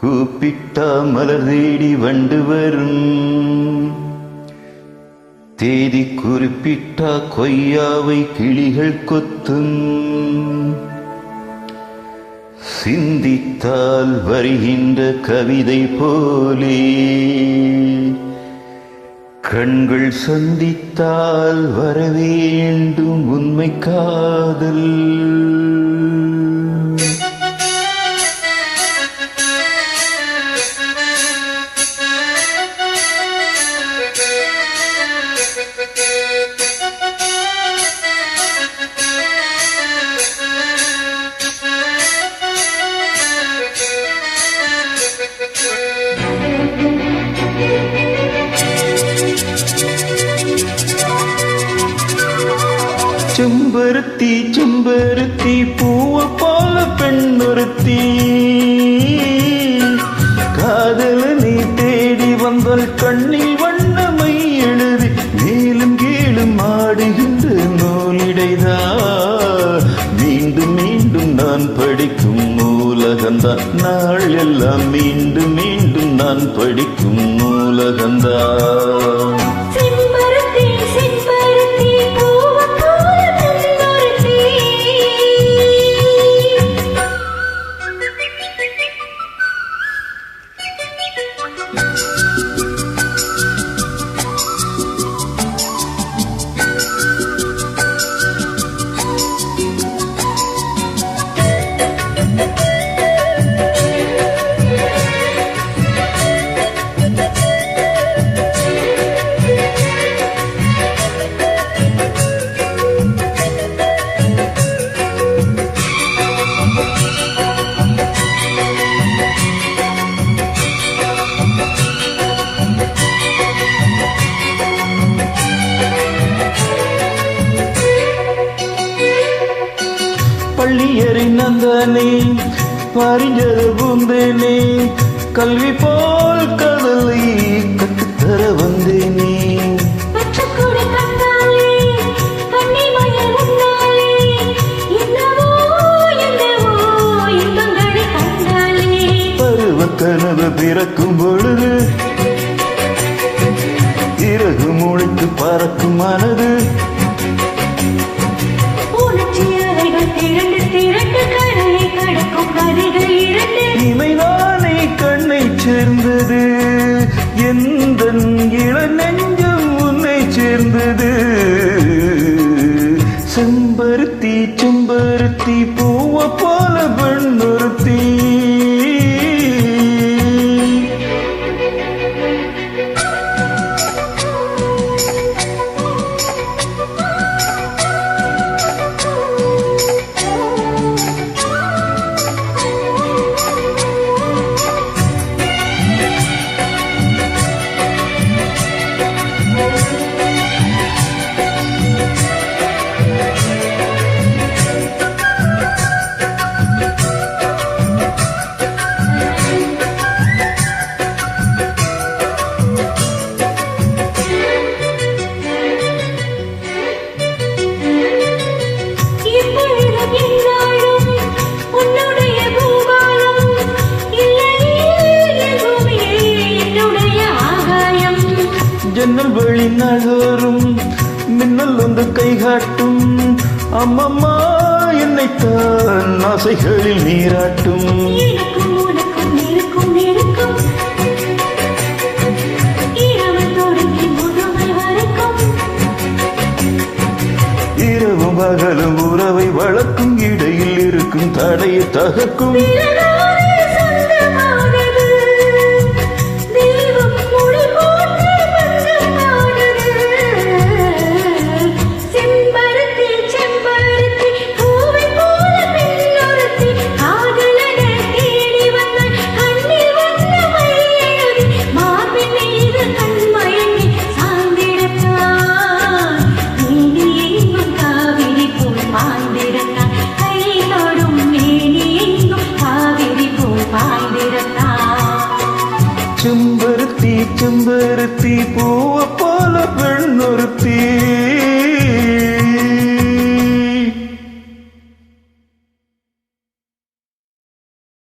கூப்பிட்டா மலர் தேடி வண்டு வரும், தேதி குறிப்பிட்டா கொய்யாவை கிளிகள் கொத்தும், சிந்தித்தால் வருகின்ற கவிதை போலே கண்கள் சந்தித்தால் வரவேண்டும் உண்மை காதல். செம்பருத்தி செம்பருத்தி பூவ போல பெண்ணொருத்தி, காதல நீ தேடி வந்தால் கண்ணில் வண்ணமை எழுதி மேலும் கீழும் ஆடுகின்ற நூலிடைதான். மீண்டும் மீண்டும் நான் படிக்கும் நூலகந்தான், நாள் எல்லாம் மீண்டும் மீண்டும் நான் படிக்கும் நூலகந்தான். பள்ளியறை நந்தனே பறிஞ்சது பூந்தேனே, கல்வி போல் கதலை கற்றுத்தர வந்தேனே. பருவ கனவு பிறக்கும் பொழுது இறகு முளைத்து பறக்கும் மனது, இமைதானே கண்ணை சேர்ந்தது, எந்த இள நெஞ்சம் உன்னை சேர்ந்தது. செம்பருத்தி செம்பருத்தி பூவ போல பெண்ணொருத்தி, ஜன்னல் வழி நகரும் மின்னல் வந்து கை காட்டும், அம்மம்மா என்னைத்தான் ஆசைகளில் நீராட்டும். இரவும் பகலும் உறவை வளர்க்கும், இடையில் இருக்கும் தடையை தகர்க்கும்.